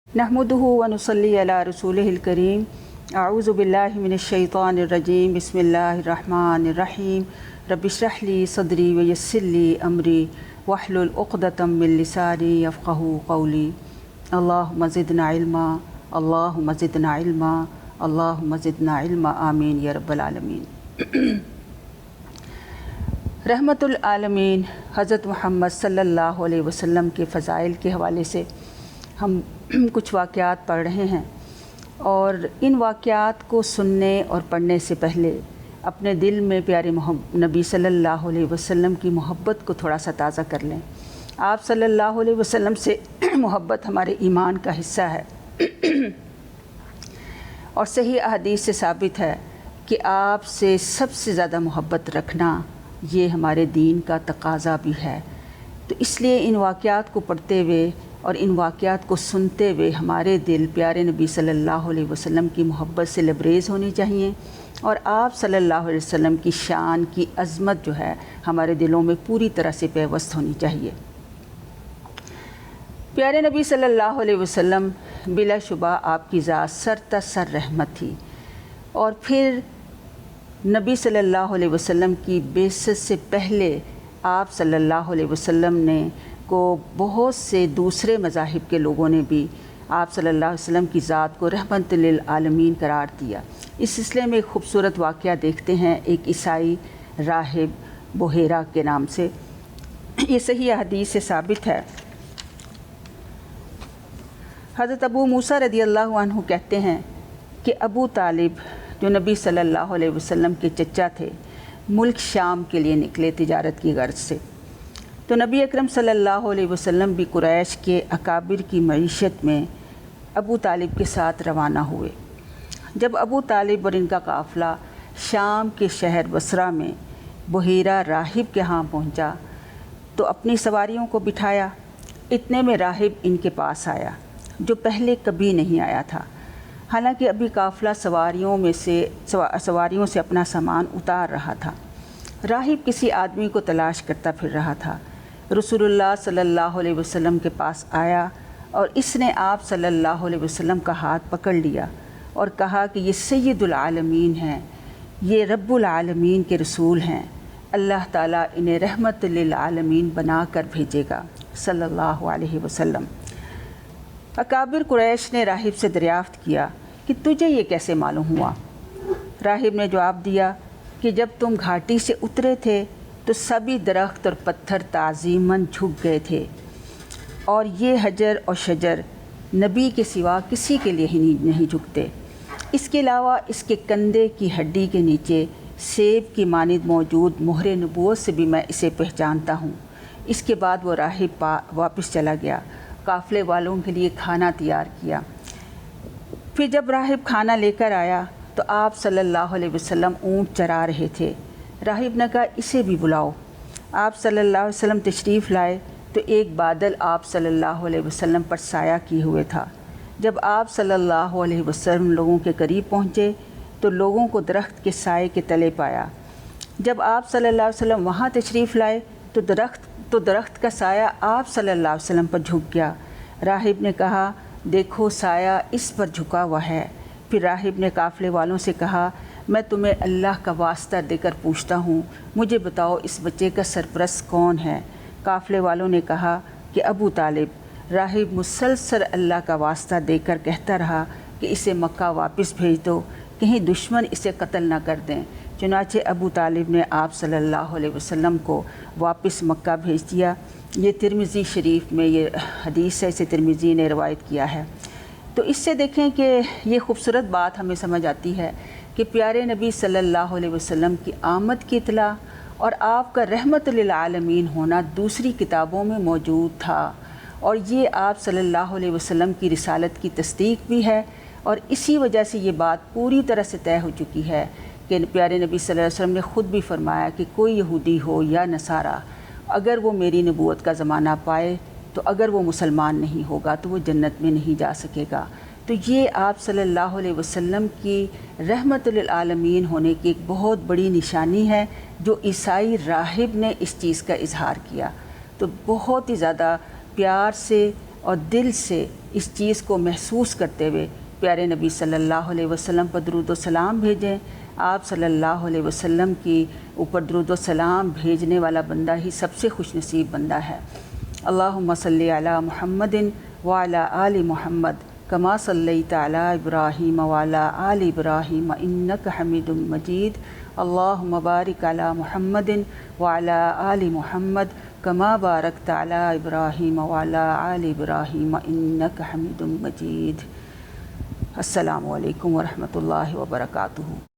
नहमदुहु व नुसल्ली अला रसूलिहिल करीम। अऊज़ु बिल्लाहि मिनश शैतानिर रजीम। बिस्मिल्लाहिर रहमानिर रहीम। रब्बि इश्रह ली सदरी व यस्सिर ली अमरी वहलुल उक़दतम मिन लिसानी यफ़क़हू क़ौली। अल्लाहुम्मा ज़िदना इल्मा, अल्लाहुम्मा ज़िदना इल्मा, अल्लाहुम्मा ज़िदना इल्मा, आमीन या रब्बल आलमीन। रहमतुल आलमीन हज़रत मुहम्मद सल्लल्लाहु अलैहि वसल्लम के फ़ज़ाइल के हवाले से हम कुछ वाक़यात पढ़ रहे हैं, और इन वाक़यात को सुनने और पढ़ने से पहले अपने दिल में प्यारे नबी सल्लल्लाहु अलैहि वसल्लम की मोहब्बत को थोड़ा सा ताज़ा कर लें। आप सल्लल्लाहु अलैहि वसल्लम से मोहब्बत हमारे ईमान का हिस्सा है, और सही अहदीस से साबित है कि आपसे सबसे ज़्यादा मोहब्बत रखना ये हमारे दीन का तकाज़ा भी है। तो इसलिए इन वाक़यात को पढ़ते हुए और इन वाक़यात को सुनते हुए हमारे दिल प्यारे नबी सल्लल्लाहु अलैहि वसल्लम की मोहब्बत से लबरेज़ होनी चाहिए, और आप सल्लल्लाहु अलैहि वसल्लम की शान की अज़मत जो है हमारे दिलों में पूरी तरह से पेवस्त होनी चाहिए। प्यारे नबी सल्लल्लाहु अलैहि वसल्लम बिलाशुबा आपकी ज़ात सरतसर रहमत थी, और फिर नबी सल्लल्लाहु अलैहि वसल्लम की बेइज्जत से पहले आप सल्लल्लाहु अलैहि वसल्लम ने को बहुत से दूसरे मज़ाहिब के लोगों ने भी आप सल्लल्लाहु अलैहि वसल्लम की ज़ात को रहमत लिल आलमीन करार दिया। इस सिलसिले में एक ख़ूबसूरत वाक़या देखते हैं, एक ईसाई राहिब वहीदा के नाम से। ये सही हदीस से साबित है। हज़रत अबू मूसा रदियल्लाहु अन्हु कहते हैं कि अबू तालिब जो नबी सल्लल्लाहु अलैहि वसल्लम के चचा थे, मुल्क शाम के लिए निकले तिजारत की गर्ज से। तो नबी अकरम सल्लल्लाहु अलैहि वसल्लम भी कुरैश के अकाबिर की मईशत में अबू तालिब के साथ रवाना हुए। जब अबू तालिब और इनका काफ़िला शाम के शहर बसरा में वहीदा राहिब के यहाँ पहुँचा तो अपनी सवारियों को बिठाया। इतने में राहिब इनके पास आया, जो पहले कभी नहीं आया था। हालांकि अभी काफ़िला सवारियों से अपना सामान उतार रहा था। राहिब किसी आदमी को तलाश करता फिर रहा था। रसूलुल्लाह सल्लल्लाहु अलैहि वसल्लम के पास आया और इसने आप सल्लल्लाहु अलैहि वसल्लम का हाथ पकड़ लिया और कहा कि ये सय्यदुल आलमीन हैं, ये रब्बुल आलमीन के रसूल हैं, अल्लाह ताला इन्हें रहमत लिल आलमीन बना कर भेजेगा सल्लल्लाहु अलैहि वसल्लम। अकाबिर कुरैश ने राहिब से दरियाफ़्त किया कि तुझे ये कैसे मालूम हुआ? राहिब ने जवाब दिया कि जब तुम घाटी से उतरे थे तो सभी दरख्त और पत्थर ताज़ीमन झुक गए थे, और ये हजर और शजर नबी के सिवा किसी के लिए ही नहीं झुकते। इसके अलावा इसके कंधे की हड्डी के नीचे सेब की मानिद मौजूद मोहरे नबूवत से भी मैं इसे पहचानता हूँ। इसके बाद वो राहिब वापस चला गया, काफ़िले वालों के लिए खाना तैयार किया। फिर जब राहिब खाना लेकर आया तो आप सल्लल्लाहु अलैहि वसल्लम ऊँट चरा रहे थे। राहिब ने कहा इसे भी बुलाओ। आप सल्लल्लाहु अलैहि वसल्लम तशरीफ़ लाए तो एक बादल आप सल्लल्लाहु अलैहि वसल्लम पर साया किए हुए था। जब आप सल्लल्लाहु अलैहि वसल्लम लोगों के करीब पहुँचे तो लोगों को दरख्त के साए के तले पाया। जब आप सल्लल्लाहु अलैहि वसल्लम वहाँ तशरीफ़ लाए तो दरख्त का साया आप सल्लल्लाहु अलैहि वसल्लम पर झुक गया। राहिब ने कहा देखो साया इस पर झुका हुआ है। फिर राहिब ने काफ़िले वालों से कहा मैं तुम्हें अल्लाह का वास्ता देकर पूछता हूँ, मुझे बताओ इस बच्चे का सरपरस्त कौन है? काफ़िले वालों ने कहा कि अबू तालिब। राहिब मुसलसल अल्लाह का वास्ता देकर कहता रहा कि इसे मक्का वापस भेज दो, कहीं दुश्मन इसे कत्ल न कर दें। चुनाचे अबू तालिब ने आप सल्लल्लाहु अलैहि वसल्लम को वापस मक्का भेज दिया। ये तिरमिज़ी शरीफ में ये हदीस है, इसे तिरमिज़ी ने रवायत किया है। तो इससे देखें कि ये ख़ूबसूरत बात हमें समझ आती है कि प्यारे नबी सल्लल्लाहु अलैहि वसल्लम की आमद की इतला और आपका रहमत लिल आलमीन होना दूसरी किताबों में मौजूद था, और ये आप सल्लल्लाहु अलैहि वसल्लम की रिसालत की तस्दीक भी है। और इसी वजह से ये बात पूरी तरह से तय हो चुकी है कि प्यारे नबी सल्लल्लाहु अलैहि वसल्लम ने ख़ुद भी फरमाया कि कोई यहूदी हो या नसारा, अगर वो मेरी नबूवत का ज़माना पाए तो अगर वो मुसलमान नहीं होगा तो वो जन्नत में नहीं जा सकेगा। तो ये आप सल्लल्लाहु अलैहि वसल्लम की रहमत लिल आलमीन होने की एक बहुत बड़ी निशानी है, जो ईसाई राहिब ने इस चीज़ का इजहार किया। तो बहुत ही ज़्यादा प्यार से اور دل سے اس چیز کو محسوس کرتے ہوئے پیارے نبی صلی اللہ علیہ وسلم پر درود و سلام بھیجیں۔ آپ صلی اللہ علیہ وسلم کی اوپر درود و سلام بھیجنے والا بندہ ہی سب سے خوش نصیب بندہ ہے۔ اللہم صلی علی محمد وعلی آل محمد کما صلیت علی ابراہیم وعلی آل ابراہیم انک حمید مجید۔ اللہم بارک علی محمد وعلی آل محمد کما بارکت علی ابراہیم وعلی آل ابراہیم انک حمید مجید۔ السلام علیکم ورحمۃ اللہ وبرکاتہ۔